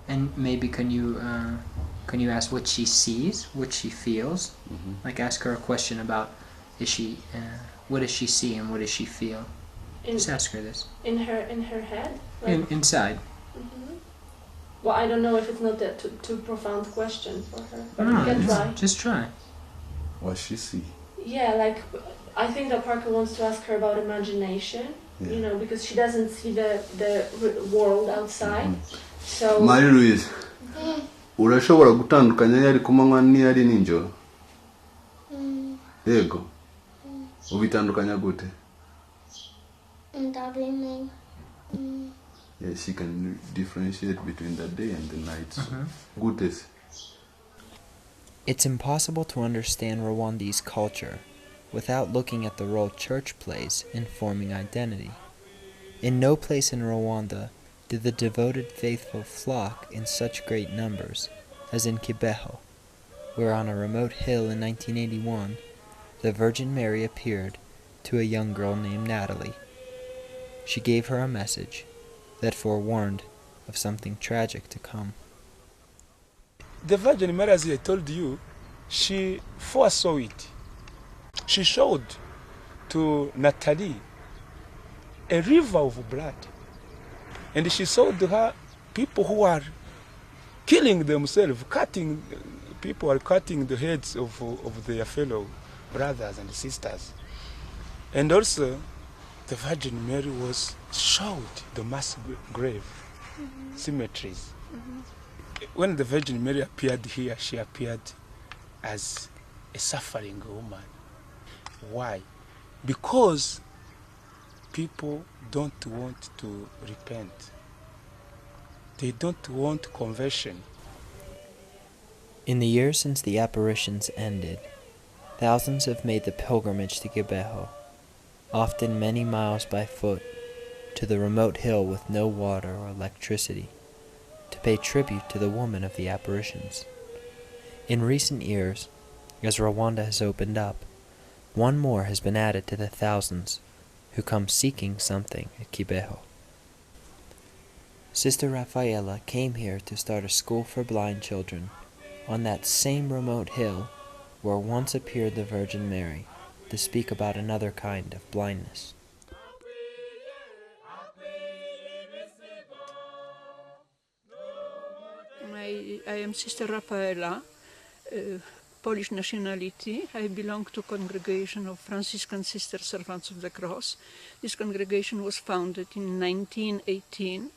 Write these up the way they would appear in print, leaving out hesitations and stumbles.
And maybe can you ask what she sees, what she feels? Mm-hmm. Like ask her a question about what does she see and what does she feel? Just ask her this. In her head? Like, inside. Mm-hmm. Well, I don't know if it's not that too profound question for her, but No, you can try. Just try. What she see? Yeah, like I think that Parker wants to ask her about imagination. Yeah. You know, because she doesn't see the world outside. Mm-hmm. So Marie Louise, urashobora gutandukanya yari kumanywa n'iyari ninjoro? Yego. Ubitandukanya gute? Yes, she can differentiate between the day and the night. Mm-hmm. Goodness. It's impossible to understand Rwandese culture without looking at the role church plays in forming identity. In no place in Rwanda did the devoted faithful flock in such great numbers as in Kibeho, where on a remote hill in 1981, the Virgin Mary appeared to a young girl named Natalie. She gave her a message that forewarned of something tragic to come. The Virgin Mary, as I told you, she foresaw it. She showed to Natalie a river of blood. And she showed her people who are killing themselves, people are cutting the heads of their fellow brothers and sisters. And also, the Virgin Mary was showed the mass grave, cemeteries. Mm-hmm. When the Virgin Mary appeared here, she appeared as a suffering woman. Why? Because people don't want to repent. They don't want conversion. In the years since the apparitions ended, thousands have made the pilgrimage to Kibeho, often many miles by foot, to the remote hill with no water or electricity, to pay tribute to the woman of the apparitions. In recent years, as Rwanda has opened up, one more has been added to the thousands who come seeking something at Kibeho. Sister Rafaela came here to start a school for blind children on that same remote hill where once appeared the Virgin Mary to speak about another kind of blindness. I am Sister Rafaela, Polish nationality. I belong to congregation of Franciscan Sisters Servants of the Cross. This congregation was founded in 1918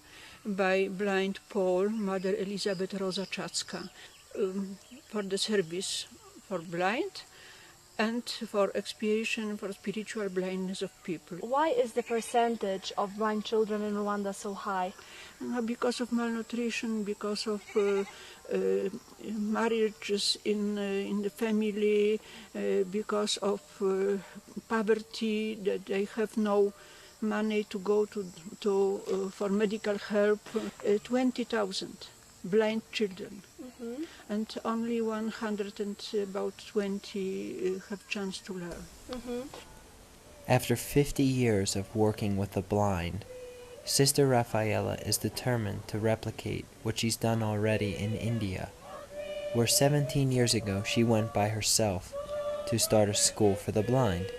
by blind Paul, Mother Elizabeth Rosa Czacka, for the service for blind and for expiation for spiritual blindness of people. Why is the percentage of blind children in Rwanda so high? Because of malnutrition, because of marriages in the family, because of poverty, that they have no money to go to for medical help. 20,000 blind children, mm-hmm. and only 120 have chance to learn. Mm-hmm. After 50 years of working with the blind, Sister Rafaela is determined to replicate what she's done already in India, where 17 years ago she went by herself to start a school for the blind.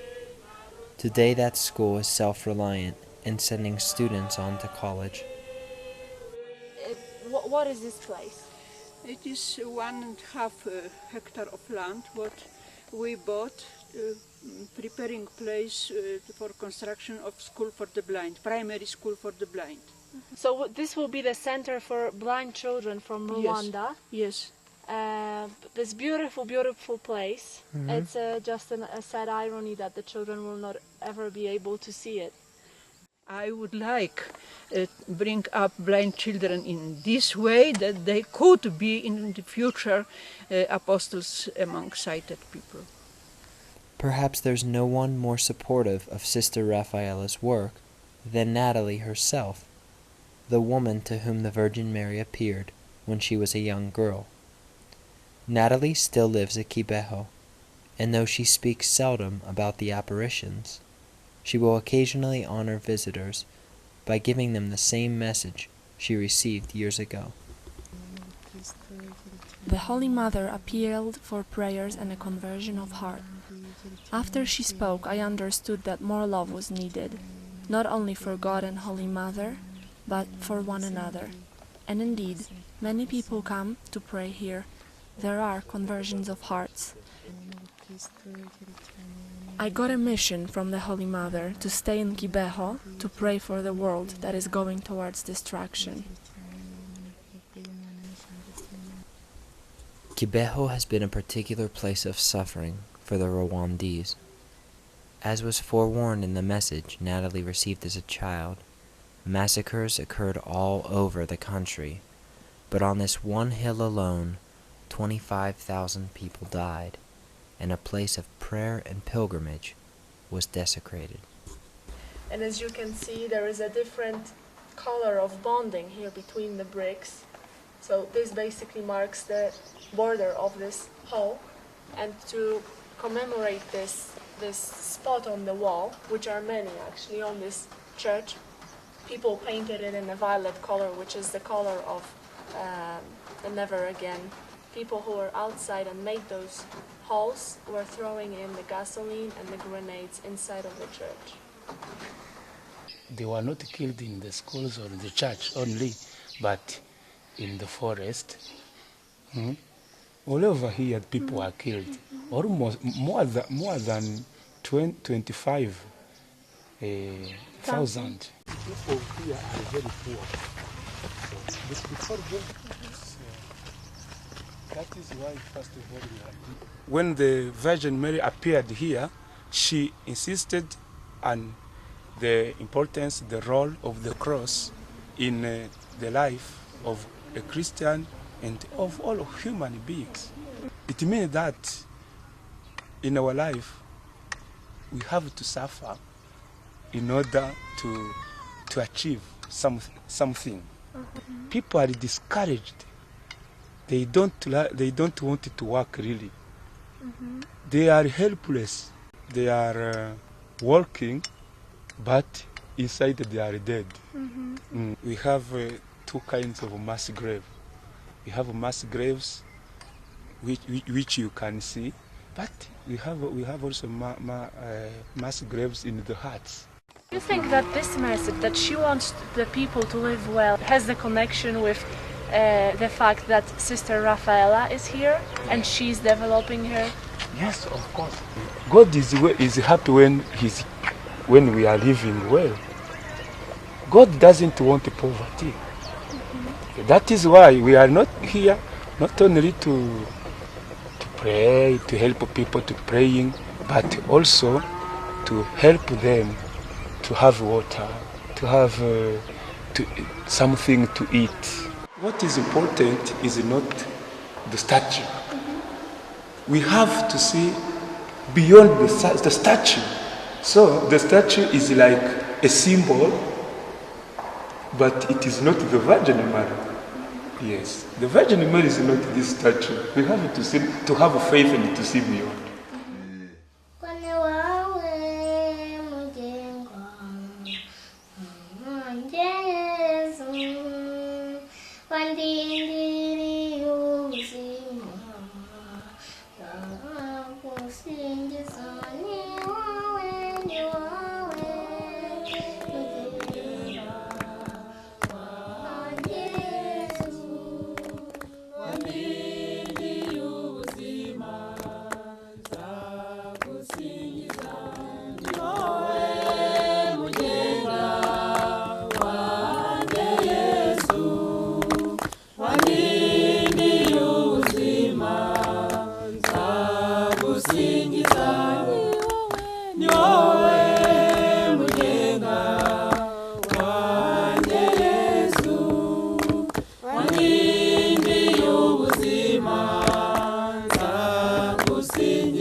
Today that school is self-reliant and sending students on to college. What is this place? It is 1.5 hectare of land what we bought, preparing place for construction of school for the blind, primary school for the blind. Mm-hmm. So this will be the center for blind children from Rwanda. Yes. This beautiful, beautiful place. Mm-hmm. It's just a sad irony that the children will not ever be able to see it. I would like bring up blind children in this way, that they could be in the future apostles among sighted people. Perhaps there's no one more supportive of Sister Rafaela's work than Natalie herself, the woman to whom the Virgin Mary appeared when she was a young girl. Natalie still lives at Kibeho, and though she speaks seldom about the apparitions, she will occasionally honor visitors by giving them the same message she received years ago. The Holy Mother appealed for prayers and a conversion of heart. After she spoke, I understood that more love was needed, not only for God and Holy Mother, but for one another. And indeed, many people come to pray here. There are conversions of hearts. I got a mission from the Holy Mother to stay in Kibeho to pray for the world that is going towards destruction. Kibeho has been a particular place of suffering for the Rwandese. As was forewarned in the message Natalie received as a child, massacres occurred all over the country, but on this one hill alone, 25,000 people died, and a place of prayer and pilgrimage was desecrated. And as you can see, there is a different color of bonding here between the bricks. So this basically marks the border of this hall. And to commemorate this spot on the wall, which are many actually on this church, people painted it in a violet color, which is the color of the never again. People who were outside and made those halls were throwing in the gasoline and the grenades inside of the church. They were not killed in the schools or in the church only, but in the forest. All over here, people are killed. Almost more than 25,000. People here are very poor. So before that is why, first of all, when the Virgin Mary appeared here, she insisted on the importance, the role of the cross in the life of a Christian and of all human beings. It means that in our life, we have to suffer in order to achieve something. People are discouraged. They don't want to work really. They are helpless. They are working, but inside they are dead. We have two kinds of mass grave. We have mass graves, which you can see, but we have also mass graves in the hearts. Do you think that this message, that she wants the people to live well, has the connection with the fact that Sister Rafaela is here and she's developing her? Yes, of course. God is happy when we are living well. God doesn't want poverty. That is why we are not here, not only to pray, to help people to praying, but also to help them to have water, to have something to eat. What is important is not the statue. We have to see beyond the statue. So the statue is like a symbol, but it is not the Virgin Mary. Yes, the Virgin Mary is not this statue. We have to see, to have faith and to see beyond. inye